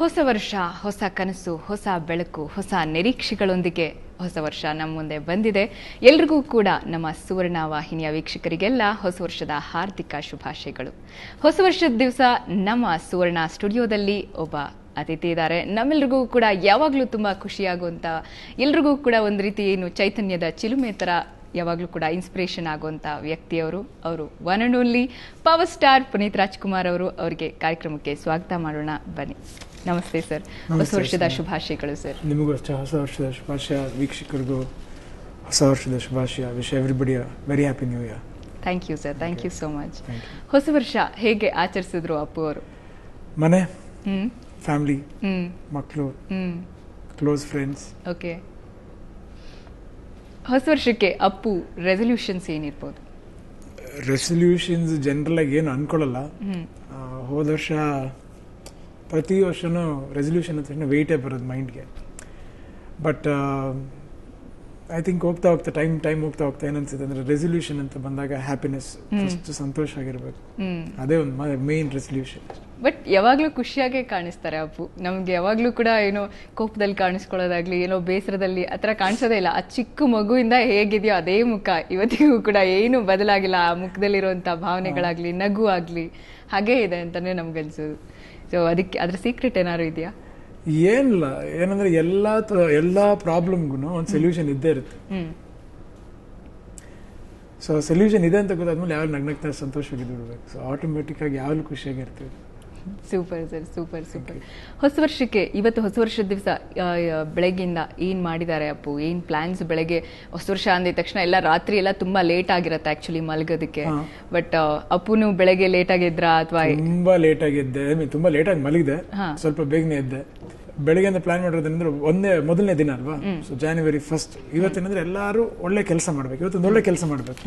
ಹೊಸ ವರ್ಷ, ಹೊಸ ಕನಸು, ಹೊಸ ಬೆಳಕು, ಹೊಸ ನಿರೀಕ್ಷೆಗಳೊಂದಿಗೆ ಹೊಸ ವರ್ಷ ನಮ್ಮ ಮುಂದೆ ಬಂದಿದೆ. ಎಲ್ರಿಗೂ ಕೂಡ ನಮ್ಮ ಸುವರ್ಣ ವಾಹಿನಿಯ ವೀಕ್ಷಕರಿಗೆಲ್ಲ ಹೊಸ ವರ್ಷದ ಹಾರ್ದಿಕ ಶುಭಾಶಯಗಳು. ಹೊಸ ವರ್ಷದ ದಿವಸ ನಮ್ಮ ಸುವರ್ಣ ಸ್ಟುಡಿಯೋದಲ್ಲಿ ಒಬ್ಬ ಅತಿಥಿ ಇದ್ದಾರೆ. ನಮ್ಮೆಲ್ರಿಗೂ ಕೂಡ ಯಾವಾಗಲೂ ತುಂಬ ಖುಷಿಯಾಗುವಂಥ, ಎಲ್ರಿಗೂ ಕೂಡ ಒಂದು ರೀತಿ ಚೈತನ್ಯದ ಚಿಲುಮೆ ಥರ ಯಾವಾಗಲೂ ಕೂಡ ಇನ್ಸ್ಪಿರೇಷನ್ ಆಗುವಂಥ ವ್ಯಕ್ತಿಯವರು. ಅವರು one and only power star Puneeth Rajkumar ಅವರು. ಅವರಿಗೆ ಕಾರ್ಯಕ್ರಮಕ್ಕೆ ಸ್ವಾಗತ ಮಾಡೋಣ, ಬನ್ನಿ. ನಮಸ್ತೆ ಸರ್, ಹೊಸ ವರ್ಷದ ಶುಭಾಶಯಗಳು ಸರ್. ನಿಮಗೂ ಅಷ್ಟೇ ಹೊಸ ವರ್ಷದ ಶುಭಾಶಯ, ವೀಕ್ಷಕರಿಗೂ ಹೊಸ ವರ್ಷದ ಶುಭಾಶಯ. Wish everybody very happy new year. Thank you sir, thank you so much. ಹೊಸ ವರ್ಷ ಹೇಗೆ ಆಚರಿಸಿದ್ರು ಅಪ್ಪು ಅವರು? ಮನೆ, ಫ್ಯಾಮಿಲಿ, ಮಕ್ಕಳು, ಕ್ಲೋಸ್ ಫ್ರೆಂಡ್ಸ್. ಓಕೆ, ಹೊಸ ವರ್ಷಕ್ಕೆ ಅಪ್ಪು ರೆಸಲ್ಯೂಷನ್ಸ್ ಏನಿರ್ಬೋದು? ರೆಸಲ್ಯೂಷನ್ಸ್ ಜನರಲ್ ಆಗಿ ಏನು ಅನ್ಕೊಳ್ಳಲ್ಲ. ಹೋದ ವರ್ಷ ಪ್ರತಿ ವರ್ಷನೂ ರೆಸಲ್ಯೂಷನ್ ಅಂತ ವೆಯ್ಟೇ ಬರೋದು ಮೈಂಡ್ಗೆ. ಬಟ್ ಐ ಥಿಂಕ್ ಹೋಗ್ತಾ ಹೋಗ್ತಾ ಟೈಮ್ ಹೋಗ್ತಾ ಏನನ್ಸುತ್ತೆ ಅಂದರೆ, ರೆಸಲ್ಯೂಷನ್ ಅಂತ ಬಂದಾಗ ಹ್ಯಾಪಿನೆಸ್, ಫಸ್ಟ್ ಸಂತೋಷ ಆಗಿರ್ಬೇಕು, ಅದೇ ಒಂದು ಮೇನ್ ರೆಸಲ್ಯೂಷನ್. ಬಟ್ ಯಾವಾಗಲೂ ಖುಷಿಯಾಗೇ ಕಾಣಿಸ್ತಾರೆ ಅಪ್ಪು. ನಮ್ಗೆ ಯಾವಾಗಲೂ ಕೂಡ ಏನೋ ಕೋಪದಲ್ಲಿ ಕಾಣಿಸ್ಕೊಳ್ಳೋದಾಗ್ಲಿ, ಏನೋ ಬೇಸರದಲ್ಲಿ ಆ ಥರ ಕಾಣಿಸೋದೇ ಇಲ್ಲ. ಆ ಚಿಕ್ಕ ಮಗುವಿಂದ ಹೇಗಿದೆಯೋ ಅದೇ ಮುಖ ಇವತ್ತಿಗೂ ಕೂಡ ಏನು ಬದಲಾಗಿಲ್ಲ. ಆ ಮುಖದಲ್ಲಿರುವಂಥ ಭಾವನೆಗಳಾಗ್ಲಿ, ನಗು ಆಗಲಿ ಹಾಗೇ ಇದೆ ಅಂತಲೇ ನಮ್ಗನ್ಸೋದು. ಸೊ ಅದಕ್ಕೆ ಅದ್ರ ಸೀಕ್ರೆಟ್ ಏನಾದ್ರು ಇದೆಯಾ? ಏನಿಲ್ಲ, ಏನಂದ್ರೆ ಎಲ್ಲ ಪ್ರಾಬ್ಲಮ್ಗೂ ಒಂದು ಸೊಲ್ಯೂಷನ್ ಇದ್ದೇ ಇರುತ್ತೆ. ಸೊ ಸೊಲ್ಯೂಷನ್ ಇದೆ ಅಂತ ಗೊತ್ತಾದ್ಮೇಲೆ ಯಾವಾಗ ನಗ್ನಗ್ತಾ ಸಂತೋಷವಾಗಿರ್ಬೇಕು. ಸೊ ಆಟೋಮೆಟಿಕ್ ಆಗಿ ಯಾವಾಗಲೂ ಖುಷಿಯಾಗಿರ್ತೀವಿ. Super sir, super super. ಹೊಸ ವರ್ಷಕ್ಕೆ ಇವತ್ತು ಹೊಸ ವರ್ಷದ ದಿವಸ ಬೆಳಗ್ಗಿಂದ ಏನು ಮಾಡಿದ್ದಾರೆ ಅಪ್ಪು? ಏನು ಪ್ಲಾನ್ಸ್? ಬೆಳಗ್ಗೆ ಹೊಸ ವರ್ಷ ಅಂದಿದ ತಕ್ಷಣ ಎಲ್ಲ ರಾತ್ರಿ ಎಲ್ಲ ತುಂಬಾ ಲೇಟ್ ಆಗಿರುತ್ತೆ ಆಕ್ಚುಲಿ ಮಲಗೋದಕ್ಕೆ. ಬಟ್ ಅಪ್ಪುನು ಬೆಳಗ್ಗೆ ಲೇಟ್ ಆಗಿದ್ರಾ ಅಥವಾ? ತುಂಬಾ ಲೇಟ್ ಆಗಿದ್ದೆ, ತುಂಬಾ ಲೇಟ್ ಆಗಿ ಮಲಗಿದೆ, ಸ್ವಲ್ಪ ಬೇಗನೆ ಇದ್ದೆ. ಬೆಳಗ್ಗೆಯಿಂದ ಪ್ಲಾನ್ ಮಾಡಿರೋದಂದ್ರೆ ಮೊದಲನೇ ದಿನ ಅಲ್ವಾ, ಸೊ January 1st. ಇವತ್ತೇನಂದ್ರೆ ಎಲ್ಲರೂ ಒಳ್ಳೆ ಕೆಲಸ ಮಾಡ್ಬೇಕು. ಇವತ್ತೊಂದು ಒಳ್ಳೆ ಕೆಲಸ ಮಾಡ್ಬೇಕು.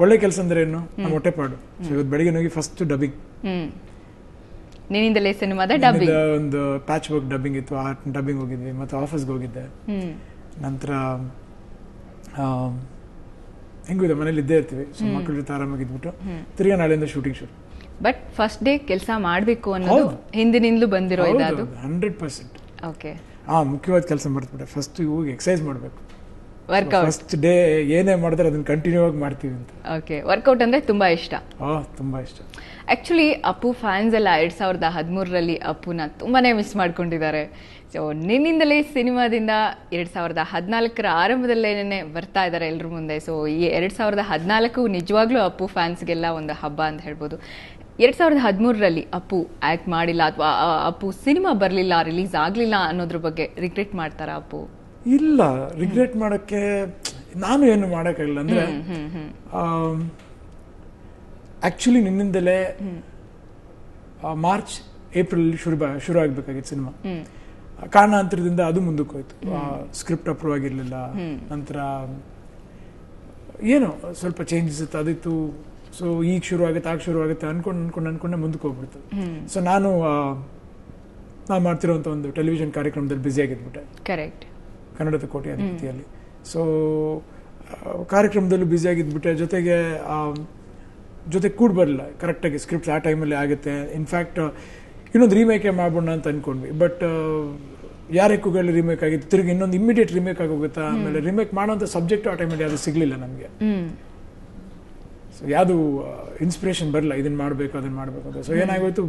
ಒಳ್ಳೆ ಕೆಲಸ ಅಂದ್ರೆ ಏನು? ನಮ್ಮ ಹೊಟ್ಟೆಪಾಡು. ಸೊ ಇವತ್ತು ಬೆಳಗ್ಗೆ ಹೋಗಿ ಫಸ್ಟ್ ಡಬ್ಬಿಂಗ್, ನಿನ್ನಿಂದಲೇ ಸಿನಿಮಾದ ಡಬ್ಬಿಂಗ್, ಒಂದು ಪ್ಯಾಚ್ ವರ್ಕ್ ಡಬ್ಬಿಂಗ್ ಇತ್ತು, ಆ ಡಬ್ಬಿಂಗ್ ಹೋಗಿದ್ವಿ. ಮತ್ತೆ ಆಫೀಸ್ಗೆ ಹೋಗಿದ್ದೆ. ನಂತರ ಹೆಂಗಿದೆ, ಮನೇಲಿ ಇದ್ದೇ ಇರ್ತೀವಿ. ಸೊ ಮಕ್ಕಳ ಜೊತೆ ಆರಾಮಾಗಿದ್ಬಿಟ್ಟು ತಿರ್ಗಾ ನಾಳೆಯಿಂದ ಶೂಟಿಂಗ್ ಶುರು. ಬಟ್ ಫಸ್ಟ್ ಡೇ ಕೆಲಸ ಮಾಡಬೇಕು ಅನ್ನೋದು ಹಿಂದಿನಿಂದಲೂ ಬಂದಿರೋ ಇದಾದು 100%. ಓಕೆ, ಮುಖ್ಯವಾದ ಕೆಲಸ ಮಾಡ್ಬಿಟ್ಟೆ. ಫಸ್ಟ್ ಹೋಗಿ ಎಕ್ಸರ್ಸೈಸ್ ಮಾಡಬೇಕು. ವರ್ಕೌಟ್ ಫಸ್ಟ್ ಡೇ ಏನೇ ಮಾಡಿದ್ರೆ ಅದನ್ನ ಕಂಟಿನ್ಯೂ ಆಗಿ ಮಾಡ್ತೀವಿ ಅಂತ. ಓಕೆ, ವರ್ಕೌಟ್ ಅಂದ್ರೆ ತುಂಬಾ ಇಷ್ಟ? ತುಂಬಾ ಇಷ್ಟ. ಆಕ್ಚುಲಿ ಅಪ್ಪು ಫ್ಯಾನ್ಸ್ ಎಲ್ಲ 2013ರಲ್ಲಿ ಅಪ್ಪುನ ತುಂಬಾನೇ ಮಿಸ್ ಮಾಡ್ಕೊಂಡಿದ್ದಾರೆ. ಸೊ ನಿನ್ನಿಂದಲೇ ಸಿನಿಮಾದಿಂದ 2014ರ ಆರಂಭದಲ್ಲೇನೆ ಬರ್ತಾ ಇದ್ದಾರೆ ಎಲ್ಲರ ಮುಂದೆ. ಸೊ ಈ 2014 ನಿಜವಾಗ್ಲೂ ಅಪ್ಪು ಫ್ಯಾನ್ಸ್ಗೆಲ್ಲ ಒಂದು ಹಬ್ಬ ಅಂತ ಹೇಳ್ಬೋದು. 2013ರಲ್ಲಿ ಅಪ್ಪು ಆಕ್ಟ್ ಮಾಡಿಲ್ಲ ಅಥವಾ ಅಪ್ಪು ಸಿನಿಮಾ ಬರಲಿಲ್ಲ, ರಿಲೀಸ್ ಆಗಲಿಲ್ಲ ಅನ್ನೋದ್ರ ಬಗ್ಗೆ ರಿಗ್ರೆಟ್ ಮಾಡ್ತಾರಾ ಅಪ್ಪು? ಇಲ್ಲ, ರಿಗ್ರೆಟ್ ಮಾಡೋಕ್ಕೆ ನಾನು ಏನು ಮಾಡೋಕ್ಕಾಗಿಲ್ಲ. ಅಂದ್ರೆ ಆಕ್ಚುಲಿ ನಿನ್ನಿಂದಲೇ ಮಾರ್ಚ್ ಏಪ್ರಿಲ್ ಶುರು ಆಗ್ಬೇಕಾಗಿತ್ತು ಸಿನಿಮಾ. ಕಾರಣಾಂತರದಿಂದ ಅದು ಮುಂದಕ್ಕೆ ಹೋಯ್ತು. ಸ್ಕ್ರಿಪ್ಟ್ ಅಪ್ರೂವ್ ಆಗಿರ್ಲಿಲ್ಲ. ನಂತರ ಏನೋ ಸ್ವಲ್ಪ ಚೇಂಜಸ್ ಇತ್ತು, ಅದಿತ್ತು. ಸೊ ಈಗ ಶುರು ಆಗುತ್ತೆ, ಆಗ ಶುರು ಆಗುತ್ತೆ ಅನ್ಕೊಂಡೆ ಮುಂದಕ್ಕೆ ಹೋಗ್ಬಿಡ್ತು. ಸೊ ನಾನು ಮಾಡ್ತಿರೋಂಥ ಒಂದು ಟೆಲಿವಿಷನ್ ಕಾರ್ಯಕ್ರಮದಲ್ಲಿ ಬ್ಯುಸಿ ಆಗಿದ್ಬಿಟ್ಟೆ. ಕರೆಕ್ಟ್, ಕನ್ನಡದ ಕೋಟೆ ಅಧಿಪತಿಯಲ್ಲಿ. So ಕಾರ್ಯಕ್ರಮದಲ್ಲೂ busy ಆಗಿದ್ಬಿಟ್ಟೆ. ಜೊತೆ ಕೂಡ ಬರಲಿಲ್ಲ ಕರೆಕ್ಟಾಗಿ. ಸ್ಕ್ರಿಪ್ಟ್ ಆ ಟೈಮಲ್ಲಿ ಆಗುತ್ತೆ. ಇನ್ಫ್ಯಾಕ್ಟ್ ಇನ್ನೊಂದು ರೀಮೇಕೇ ಮಾಡೋಣ ಅಂತ ಅನ್ಕೊಂಡ್ವಿ. ಬಟ್ ಯಾರೆಕ್ಕುಗಳು ರೀಮೇಕ್ ಆಗಿತ್ತು, ತಿರುಗಿ ಇನ್ನೊಂದು ಇಮಿಡಿಯೇಟ್ ರೀಮೇಕ್ ಆಗೋಗುತ್ತಾ. ಆಮೇಲೆ ರೀಮೇಕ್ ಮಾಡೋಂಥ ಸಬ್ಜೆಕ್ಟ್ ಆ ಟೈಮಲ್ಲಿ ಯಾವುದು ಸಿಗಲಿಲ್ಲ ನಮಗೆ. ಸೊ ಯಾವುದು ಇನ್ಸ್ಪಿರೇಷನ್ ಬರಲ್ಲ, ಇದನ್ನ ಮಾಡಬೇಕು ಅದನ್ನ ಮಾಡಬೇಕು ಅಂತ. ಸೊ ಏನಾಗೋಯ್ತು,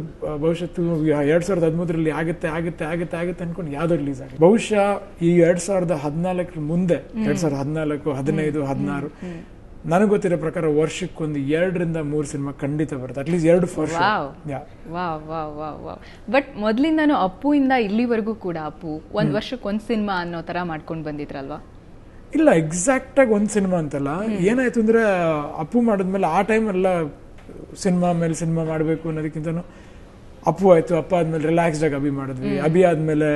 ಬಹುಶಃ 2013ರಲ್ಲಿ ಆಗುತ್ತೆ ಅನ್ಕೊಂಡು ಯಾವುದೋ ರಿಲೀಸ್ ಆಗಿದೆ. ಬಹುಶಃ ಈ 2014 ಮುಂದೆ 2014, 15, 16 ನನಗೆ ಗೊತ್ತಿರೋ ಪ್ರಕಾರ ವರ್ಷಕ್ಕೊಂದು 2ರಿಂದ 3 ಸಿನಿಮಾ ಖಂಡಿತ ಬರುತ್ತೆ. At least 2 for sure. ಬಟ್ ಮೊದಲಿಂದಾನು ಅಪ್ಪು ಇಂದ ಇಲ್ಲಿವರೆಗೂ ಕೂಡ ಅಪ್ಪು ಒಂದ್ ವರ್ಷಕ್ಕೊಂದು ಸಿನಿಮಾ ಅನ್ನೋ ತರ ಮಾಡ್ಕೊಂಡು ಬಂದಿದ್ರಲ್ವಾ? ಇಲ್ಲ, ಎಕ್ಸಾಕ್ಟ್ ಆಗಿ ಒಂದು ಸಿನಿಮಾ ಅಂತಲ್ಲ. ಏನಾಯ್ತು ಅಂದ್ರೆ, ಅಪ್ಪು ಮಾಡಿದ್ಮೇಲೆ ಆ ಟೈಮ್ ಎಲ್ಲ ಸಿನಿಮಾ ಮೇಲೆ ಸಿನಿಮಾ ಮಾಡಬೇಕು ಅನ್ನೋದಕ್ಕಿಂತನೂ ಅಪ್ಪು ಆಯ್ತು. ಅಪ್ಪ ಆದ್ಮೇಲೆ ರಿಲ್ಯಾಕ್ಸ್ಡ್ ಆಗಿ ಅಭಿ ಮಾಡಿದ್ವಿ. ಅಭಿ ಆದ್ಮೇಲೆ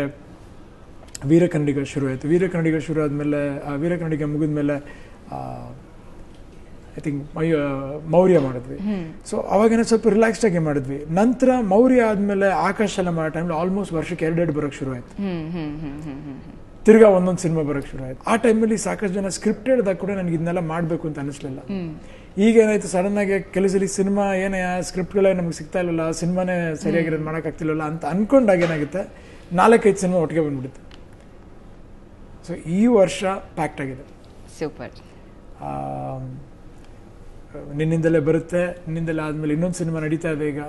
ವೀರಕನ್ನಡಿಗ ಶುರು ಆಯ್ತು. ವೀರಕನ್ನಡಿಗ ಶುರು ಆದ್ಮೇಲೆ ವೀರಕನ್ನಡಿಗ ಮುಗಿದ್ಮೇಲೆ ಐ ಥಿಂಕ್ ಮೌರ್ಯ ಮಾಡಿದ್ವಿ. ಸೊ ಅವಾಗೇನೋ ಸ್ವಲ್ಪ ರಿಲ್ಯಾಕ್ಸ್ಡ್ ಆಗಿ ಮಾಡಿದ್ವಿ. ನಂತರ ಮೌರ್ಯ ಆದ್ಮೇಲೆ ಆಕಾಶ ಎಲ್ಲ ಮಾಡೋ ಟೈಮ್ಲಿ ಆಲ್ಮೋಸ್ಟ್ ವರ್ಷಕ್ಕೆ 2 ಬರೋಕ್ಕೆ ಶುರು ಆಯ್ತು. ತಿರ್ಗಾ ಒಂದೊಂದು ಸಿನಿಮಾ ಬರೋಕ್ಕೆ ಶುರು ಆಯ್ತು. ಆ ಟೈಮಲ್ಲಿ ಸಾಕಷ್ಟು ಜನ ಸ್ಕ್ರಿಪ್ಟ್ ಹೇಳಿದಾಗ ಕೂಡ ನನಗೆ ಇದನ್ನೆಲ್ಲ ಮಾಡಬೇಕು ಅಂತ ಅನಿಸ್ಲಿಲ್ಲ. ಈಗ ಏನಾಯ್ತು ಸಡನ್ ಆಗಿ ಕೆಲಸದಲ್ಲಿ ಸಿನಿಮಾ ಏನೇ ಸ್ಕ್ರಿಪ್ಟ್ಗಳೇ ನಮ್ಗೆ ಸಿಗ್ತಾ ಇಲ್ಲಲ್ಲ, ಸಿನಿಮಾನೇ ಸರಿಯಾಗಿರೋದು ಮಾಡೋಕ್ಕಾಗ್ತಿಲ್ಲಲ್ಲ ಅಂತ ಅನ್ಕೊಂಡಾಗ ಏನಾಗುತ್ತೆ 4-5 ಸಿನಿಮಾ ಒಟ್ಟಿಗೆ ಬಂದ್ಬಿಡುತ್ತೆ. ಸೊ ಈ ವರ್ಷ ಪ್ಯಾಕ್ಟ್ ಆಗಿದೆ. ಸೂಪರ್. ನಿನ್ನಿಂದಲೇ ಬರುತ್ತೆ, ನಿನ್ನಿಂದಲೇ ಆದಮೇಲೆ ಇನ್ನೊಂದು ಸಿನಿಮಾ ನಡೀತಾ ಇದೆ ಈಗ.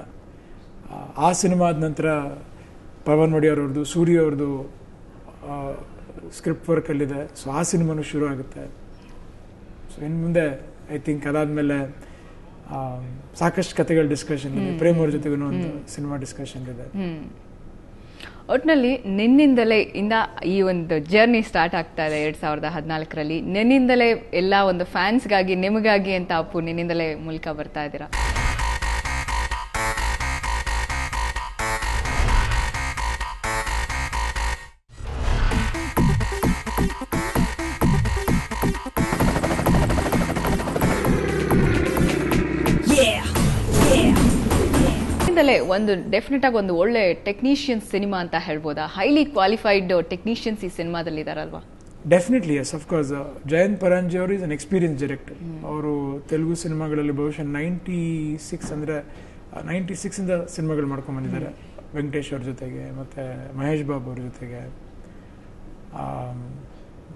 ಆ ಸಿನಿಮಾ ಆದ ನಂತರ ಪವನ್ ಒಡೆಯರ್ ಅವ್ರದ್ದು, ಸೂರ್ಯ ಅವ್ರದ್ದು ಸ್ಕ್ರಿಪ್ಟ್ ವರ್ಕಲ್ಲಿದೆ. ಸೊ ಆ ಸಿನಿಮಾನು ಶುರು ಆಗುತ್ತೆ. ಸೊ ಇನ್ನು ಮುಂದೆ ಐ ಥಿಂಕ್ ಅದಾದಮೇಲೆ ಸಾಕಷ್ಟು ಕಥೆಗಳ ಡಿಸ್ಕಷನ್ ಇದೆ. ಪ್ರೇಮ್ ಅವ್ರ ಜೊತೆಗೂ ಒಂದು ಸಿನಿಮಾ ಡಿಸ್ಕಷನ್ ಇದೆ. ಒಟ್ಟಿನಲ್ಲಿ ನಿನ್ನಿಂದಲೇ ಇಂದ ಈ ಒಂದು ಜರ್ನಿ ಸ್ಟಾರ್ಟ್ ಆಗ್ತಾ ಇದೆ 2014ರಲ್ಲಿ. ನಿನ್ನಿಂದಲೇ ಎಲ್ಲ ಒಂದು ಫ್ಯಾನ್ಸ್ಗಾಗಿ, ನಿಮಗಾಗಿ ಅಂತ ಅಪ್ಪು ನಿನ್ನಿಂದಲೇ ಮೂಲಕ ಬರ್ತಾ ಇದ್ದೀರಾ. ಒಂದು ಡೆಫಿನೆಟ್ ಆಗಿ ಒಂದು ಒಳ್ಳೆ ಟೆಕ್ನಿಷಿಯನ್ಸ್ ಸಿನಿಮಾ ಅಂತ ಹೇಳ್ಬೋದಾ? ಹೈಲಿ ಕ್ವಾಲಿಫೈಡ್ ಟೆಕ್ನಿಷಿಯನ್ಸ್ ಈ ಸಿನಿಮಾದಲ್ಲಿ ಇದಾರಲ್ವಾ? Definitely yes, of course. Jayant Paranji ಅವರು ಇಸ್ ಅನ್ ಎಕ್ಸ್ಪೀರಿಯನ್ಸ್ ಡೈರೆಕ್ಟರ್. ಅವರು ತೆಲುಗು ಸಿನಿಮಾಗಳಲ್ಲಿ ಬಹುಶಃ 96 ಇಂದ ಸಿನಿಮಾಗಳು ಮಾಡ್ಕೊಂಡು ಬಂದಿದ್ದಾರೆ. ವೆಂಕಟೇಶ್ ಅವ್ರ ಜೊತೆಗೆ, ಮತ್ತೆ ಮಹೇಶ್ ಬಾಬು ಅವ್ರ ಜೊತೆಗೆ,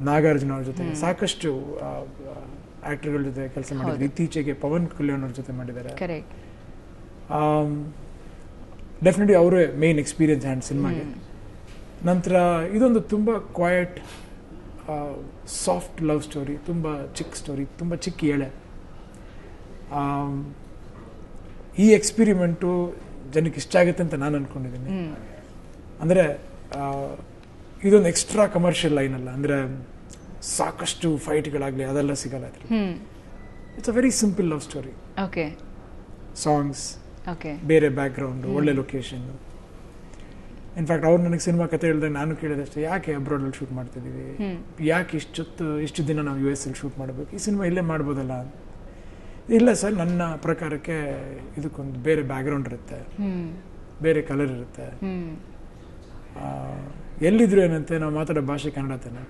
ನಾಗಾರ್ಜುನ ಅವ್ರ ಜೊತೆಗೆ ಸಾಕಷ್ಟು ಆಕ್ಟರ್ಗಳ ಜೊತೆ ಕೆಲಸ ಮಾಡಿದ್ದಾರೆ. ಇತ್ತೀಚೆಗೆ ಪವನ್ ಕಲ್ಯಾಣ್ ಅವ್ರ ಜೊತೆ ಮಾಡಿದ್ದಾರೆ. ಡೆಫಿನೆಟ್ಲಿ ಅವರೇ ಮೇನ್ ಎಕ್ಸ್ಪೀರಿಯನ್ಸ್ ಹ್ಯಾಂಡ್ ಸಿನಿಮಾಗೆ. ನಂತರ ಇದೊಂದು ತುಂಬ ಕ್ವಯಟ್ ಸಾಫ್ಟ್ ಲವ್ ಸ್ಟೋರಿ, ತುಂಬ ಚಿಕ್ಕ ಸ್ಟೋರಿ, ತುಂಬ ಚಿಕ್ಕ ಎಳೆ. ಈ ಎಕ್ಸ್ಪಿರಿಮೆಂಟು ಜನಕ್ಕೆ ಇಷ್ಟ ಆಗುತ್ತೆ ಅಂತ ನಾನು ಅನ್ಕೊಂಡಿದ್ದೀನಿ. ಅಂದರೆ ಇದೊಂದು ಎಕ್ಸ್ಟ್ರಾ ಕಮರ್ಷಿಯಲ್ ಲೈನ್ ಅಲ್ಲ, ಅಂದರೆ ಸಾಕಷ್ಟು ಫೈಟ್ಗಳಾಗಲಿ ಅದೆಲ್ಲ ಸಿಗಲ್ಲ. It's a very simple love story. Okay. Songs, ಬೇರೆ ಬ್ಯಾಕ್ಗ್ರೌಂಡ್, ಒಳ್ಳೆ ಲೊಕೇಶನ್. ಇನ್ಫ್ಯಾಕ್ಟ್ ಅವ್ರು ನನಗೆ ಸಿನಿಮಾ ಕತೆ ಹೇಳಿದಾಗ ನಾನು ಕೇಳಿದಷ್ಟೇ, ಯಾಕೆ ಅಬ್ರಾಡಲ್ಲಿ ಶೂಟ್ ಮಾಡ್ತಿದ್ದೀವಿ, ಯಾಕೆ ಇಷ್ಟು ದಿನ ನಾವು US ಅಲ್ಲಿ ಶೂಟ್ ಮಾಡಬೇಕು, ಈ ಸಿನಿಮಾ ಇಲ್ಲೇ ಮಾಡ್ಬೋದಲ್ಲ. ಇಲ್ಲ ಸರ್, ನನ್ನ ಪ್ರಕಾರಕ್ಕೆ ಇದಕ್ಕೊಂದು ಬೇರೆ ಬ್ಯಾಕ್ಗ್ರೌಂಡ್ ಇರುತ್ತೆ, ಬೇರೆ ಕಲರ್ ಇರುತ್ತೆ, ಎಲ್ಲಿದ್ರು ಏನಂತೆ ನಾವು ಮಾತಾಡೋ ಭಾಷೆ ಕನ್ನಡ ತಾನೆ,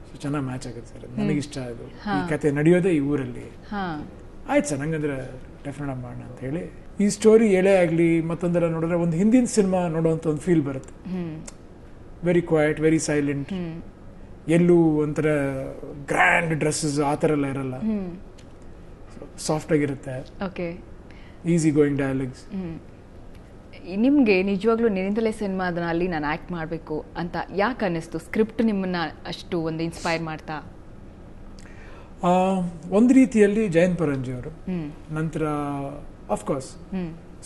ಸೊ ಚೆನ್ನಾಗಿ ಮ್ಯಾಚ್ ಆಗುತ್ತೆ ಸರ್, ನನಗಿಷ್ಟ ಅದು, ಈ ಕತೆ ನಡೆಯೋದೇ ಈ ಊರಲ್ಲಿ. ಆಯ್ತು ಸರ್, ಹಂಗಂದ್ರೆ ಡೆಫಿನೆಟ್ ಮಾಡೋಣ ಅಂತ ಹೇಳಿ ಈ ಸ್ಟೋರಿ ಎಳೆ ಆಗಲಿ ಮತ್ತೊಂದೆಲ್ಲ ನೋಡಿದ್ರೆ ಒಂದು ಹಿಂದಿನ ಸಿನಿಮಾ ನೋಡುವಂಥ ಒಂದು ಫೀಲ್ ಬರುತ್ತೆ. ವೆರಿ ಕ್ವೈಟ್, ವೆರಿ ಸೈಲೆಂಟ್, ಎಲ್ಲೂ ಒಂಥರ ಗ್ರ್ಯಾಂಡ್ ಡ್ರೆಸ್ಸಸ್ ಆ ಥರ ಎಲ್ಲ ಇರಲ್ಲ, ಸಾಫ್ಟ್ ಆಗಿರುತ್ತೆ, ಈಸಿ ಗೋಯಿಂಗ್ ಡಯಲಾಗ್ಸ್. ನಿಮಗೆ ನಿಜವಾಗ್ಲೂ ನಿನ್ನಿಂದಲೇ ಸಿನಿಮಾದಲ್ಲಿ ನಾನು ಆ್ಯಕ್ಟ್ ಮಾಡಬೇಕು ಅಂತ ಯಾಕೆ ಅನ್ನಿಸ್ತು? ಸ್ಕ್ರಿಪ್ಟ್ ನಿಮ್ಮನ್ನ ಅಷ್ಟು ಒಂದು ಇನ್ಸ್ಪೈರ್ ಮಾಡ್ತಾ? ಒಂದು ರೀತಿಯಲ್ಲಿ ಜಯಂತ್ ಪರಂಜಿ ಅವರು, ನಂತರ ಅಫ್ಕೋರ್ಸ್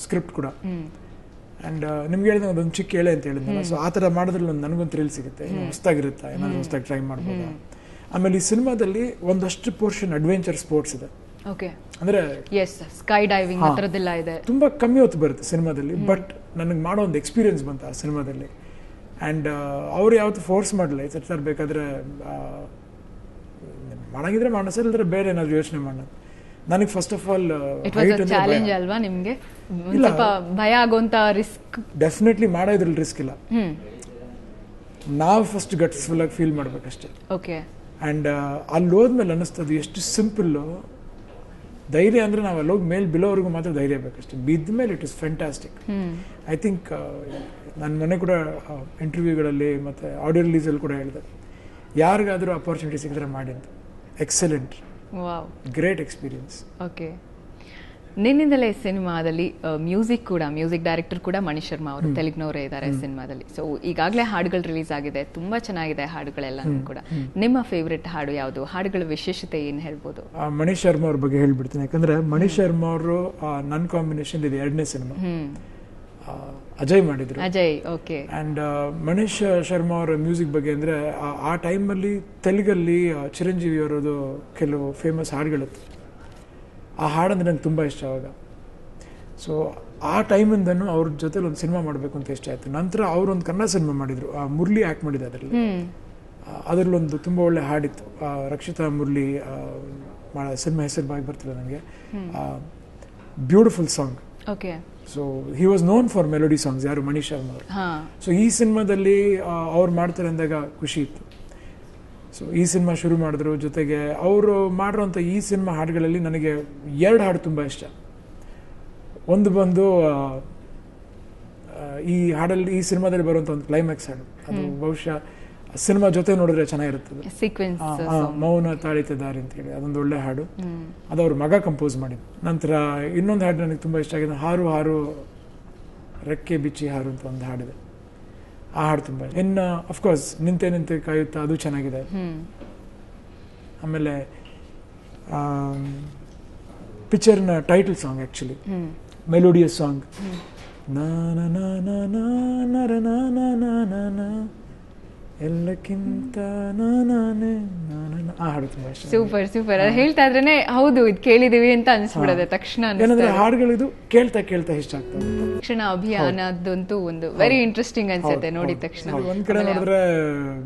ಸ್ಕ್ರಿಪ್ಟ್ ಕೂಡ. ಆ್ಯಂಡ್ ನಿಮ್ಗೆ ಹೇಳಿದ ಒಂದು ಚಿಕ್ಕ ಎಳೆ ಅಂತ ಹೇಳಿದ್ನಲ್ಲ, ಸೊ ಆ ಥರ ಮಾಡೋದ್ರಲ್ಲಿ ನನಗೊಂದು ಥ್ರಿಲ್ ಸಿಗುತ್ತೆ, ಹೊಸದಾಗಿರುತ್ತೆ, ಏನಾದರೂ ಹೊಸದಾಗಿ ಟ್ರೈ ಮಾಡ್ಬೋದು. ಆಮೇಲೆ ಈ ಸಿನಿಮಾದಲ್ಲಿ ಒಂದಷ್ಟು ಪೋರ್ಷನ್ ಅಡ್ವೆಂಚರ್ ಸ್ಪೋರ್ಟ್ಸ್ ಇದೆ. ಅಂದ್ರೆ ಸ್ಕೈ ಡೈವಿಂಗ್ ಅದರದೆಲ್ಲ ಇದೆ. ತುಂಬಾ ಕಮ್ಮಿ ಹೊತ್ತು ಬರುತ್ತೆ ಸಿನಿಮಾದಲ್ಲಿ, ಬಟ್ ನನಗೆ ಮಾಡೋ ಒಂದು ಎಕ್ಸ್ಪೀರಿಯನ್ಸ್ ಬಂತು ಆ ಸಿನಿಮಾದಲ್ಲಿ. ಆ್ಯಂಡ್ ಅವ್ರು ಯಾವತ್ತು ಫೋರ್ಸ್ ಮಾಡಲ್ಲ, ಸರ್ ಬೇಕಾದ್ರೆ ಮಾಡಂಗಿದ್ರೆ ಮಾಡೋಣ ಸರ್, ಇಲ್ಲದ್ರೆ ಬೇರೆ ಏನಾದ್ರು ಯೋಚನೆ ಮಾಡೋಣ. ನನಗೆ ಫಸ್ಟ್ ಆಫ್ ಆಲ್ ಚಾಲೆಂಜ್ ಅಲ್ವಾ ನಿಮ್ಗೆ? ಸ್ವಲ್ಪ ಭಯ ಆಗುವಂತ ರಿಸ್ಕ್ ಡೆಫಿನೆಟ್ಲಿ ಮಾಡೋದ್ರಲ್ಲಿ ರಿಸ್ಕ್ ಇಲ್ಲ, ನಾವು ಫಸ್ಟ್ ಗಟ್ಸ್ಫುಲ್ ಆಗಿ ಫೀಲ್ ಮಾಡ್ಬೇಕಷ್ಟೇ. ಓಕೆ. ಆ್ಯಂಡ್ ಅಲ್ಲಿ ಹೋದ್ಮೇಲೆ ಅನ್ನಿಸ್ತದೆ ಎಷ್ಟು ಸಿಂಪಲ್ಲು. ಧೈರ್ಯ ಅಂದರೆ ನಾವು ಅಲ್ಲಿ ಹೋಗಿ ಮೇಲೆ ಬಿಲೋವರೆಗೂ ಮಾತ್ರ ಧೈರ್ಯ ಬೇಕಷ್ಟೇ, ಬಿದ್ದ ಮೇಲೆ it is fantastic. I think ನನ್ನ ಮೊನ್ನೆ ಕೂಡ ಇಂಟರ್ವ್ಯೂಗಳಲ್ಲಿ ಮತ್ತು ಆಡಿಯೋ ರಿಲೀಸಲ್ಲಿ ಕೂಡ ಹೇಳಿದೆ, ಯಾರಿಗಾದರೂ ಅಪರ್ಚುನಿಟಿ ಸಿಕ್ಕಿದ್ರೆ ಮಾಡಿ ಅಂತ. Excellent, great experience. ಓಕೆ. ನಿನ್ನಿಂದಲೇ ಸಿನಿಮಾದಲ್ಲಿ ಮ್ಯೂಸಿಕ್ ಡೈರೆಕ್ಟರ್ ಕೂಡ ಮಣೀಶ್ ಶರ್ಮಾ ಅವರು, ತೆಲುಗಿನವರೇ ಇದ್ದಾರೆ ಸಿನಿಮಾದಲ್ಲಿ. ಸೊ ಈಗಾಗಲೇ ಹಾಡುಗಳು ರಿಲೀಸ್ ಆಗಿದೆ, ತುಂಬಾ ಚೆನ್ನಾಗಿದೆ ಹಾಡುಗಳೆಲ್ಲ ಕೂಡ. ನಿಮ್ಮ ಫೇವ್ರೆಟ್ ಹಾಡು ಯಾವುದು? ಹಾಡುಗಳ ವಿಶೇಷತೆ ಏನು ಹೇಳ್ಬೋದು? ಮಣೀಶ್ ಶರ್ಮಾ ಅವ್ರ ಬಗ್ಗೆ ಹೇಳ್ಬಿಡ್ತೀನಿ, ಯಾಕಂದ್ರೆ ಮಣೀಶ್ ಶರ್ಮಾ ಅವರು ನನ್ನ ಕಾಂಬಿನೇಷನ್ ಇದೆ, 2ನೇ ಸಿನಿಮಾ ಅಜಯ್ ಮಾಡಿದ್ರು. ಅಜಯ್, ಓಕೆ. ಆ್ಯಂಡ್ ಮಣೀಶ್ ಶರ್ಮಾ ಅವರ ಮ್ಯೂಸಿಕ್ ಬಗ್ಗೆ ಅಂದರೆ ಆ ಟೈಮಲ್ಲಿ ತೆಲುಗಲ್ಲಿ ಚಿರಂಜೀವಿ ಅವರದು ಕೆಲವು ಫೇಮಸ್ ಹಾಡುಗಳಿತ್ತು. ಆ ಹಾಡಂದ್ರೆ ನಂಗೆ ತುಂಬ ಇಷ್ಟ ಆವಾಗ. ಸೊ ಆ ಟೈಮಿಂದನೂ ಅವ್ರ ಜೊತೆಲಿ ಒಂದು ಸಿನಿಮಾ ಮಾಡಬೇಕು ಅಂತ ಇಷ್ಟ ಆಯಿತು. ನಂತರ ಅವರೊಂದು ಕನ್ನಡ ಸಿನಿಮಾ ಮಾಡಿದರು, ಮುರಳಿ ಆ್ಯಕ್ಟ್ ಮಾಡಿದೆ ಅದರಲ್ಲೊಂದು ತುಂಬ ಒಳ್ಳೆ ಹಾಡಿತ್ತು, ರಕ್ಷಿತಾ ಮುರಳಿ ಸಿನಿಮಾ ಹೆಸರು ಬಾಗಿ ಬರ್ತಿಲ್ಲ ನನಗೆ. Beautiful song. Okay. So he was known for melody songs, ಯಾರು ಮಣೀಶ್ ಶರ್ಮಾ ಅವರು. ಸೊ ಈ ಸಿನಿಮಾದಲ್ಲಿ ಅವ್ರು ಮಾಡ್ತಾರೆ ಅಂದಾಗ ಖುಷಿ ಇತ್ತು. ಸೊ ಈ ಸಿನಿಮಾ ಶುರು ಮಾಡಿದ್ರು. ಜೊತೆಗೆ ಅವರು ಮಾಡಿರೋಂಥ ಈ ಸಿನಿಮಾ ಹಾಡುಗಳಲ್ಲಿ ನನಗೆ 2 ಹಾಡು ತುಂಬ ಇಷ್ಟ. ಒಂದು ಬಂದು ಈ ಹಾಡಲ್ಲಿ ಈ ಸಿನಿಮಾದಲ್ಲಿ ಬರುವಂಥ ಒಂದು ಕ್ಲೈಮ್ಯಾಕ್ಸ್ ಹಾಡು, ಅದು ಬಹುಶಃ ಸಿನಿಮಾ ಜೊತೆ ನೋಡಿದ್ರೆ ಚೆನ್ನಾಗಿರುತ್ತದೆ. ಸೀಕ್ವೆನ್ಸ್ ಮೌನ ತಾಳಿತ ದಾರಿ ಅಂತ ಹೇಳಿ ಅದೊಂದು ಒಳ್ಳೆ ಹಾಡು, ಅದು ಅವ್ರ ಮಗ ಕಂಪೋಸ್ ಮಾಡಿದ್ದು. ನಂತರ ಇನ್ನೊಂದು ಹಾಡು ನನಗೆ ತುಂಬ ಇಷ್ಟ ಆಗಿದೆ, ಹಾರು ಹಾರು ರೆಕ್ಕೆ ಬಿಚ್ಚಿ ಹಾರು ಅಂತ ಒಂದು ಹಾಡಿದೆ, ಆ ಹಾಡು ತುಂಬ. ಇನ್ನು ಅಫ್ಕೋರ್ಸ್ ನಿಂತೆ ನಿಂತೆ ಕಾಯುತ್ತಾ, ಅದು ಚೆನ್ನಾಗಿದೆ. ಆಮೇಲೆ ಪಿಕ್ಚರ್ನ title song actually melodious song, ಎಲ್ಲಕ್ಕಿಂತ ಆ ಹಾಡು ತುಂಬಾ ಇಷ್ಟ. Super super. ಅದು ಹೇಳ್ತಾ ಇದ್ರೇನೆ ಹೌದು ಇದು ಕೇಳಿದೀವಿ ಅಂತ ಅನ್ಸ್ಬಿಡೋದೆ ತಕ್ಷಣ. ಏನಂದ್ರೆ ಹಾಡುಗಳಿದು ಕೇಳ್ತಾ ಕೇಳ್ತಾ ಇಷ್ಟ ಆಗ್ತದೆ. ಶಿಕ್ಷಣ ಅಭಿಯಾನದಂತೂ ಒಂದು ವೆರಿ ಇಂಟ್ರೆಸ್ಟಿಂಗ್ ಅನ್ಸುತ್ತೆ ನೋಡಿದ ತಕ್ಷಣ. ಒಂದ್ ಕಡೆ ನೋಡಿದ್ರೆ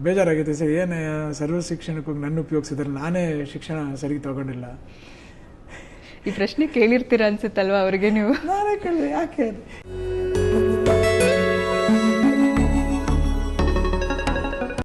ಬೇಜಾರಾಗುತ್ತೆ, ಸರ್ ಏನೇ ಸರ್ವ ಶಿಕ್ಷಣಕ್ಕೆ ನನ್ನ ಉಪಯೋಗಿಸಿದ್ರೆ ನಾನೇ ಶಿಕ್ಷಣ ಸರಿ ತಗೊಂಡಿಲ್ಲ. ಈ ಪ್ರಶ್ನೆ ಕೇಳಿರ್ತೀರಾ ಅನ್ಸುತ್ತಲ್ವಾ ಅವ್ರಿಗೆ ನೀವು? ನಾನೇ ಕೇಳಿದೆ, ಯಾಕೆ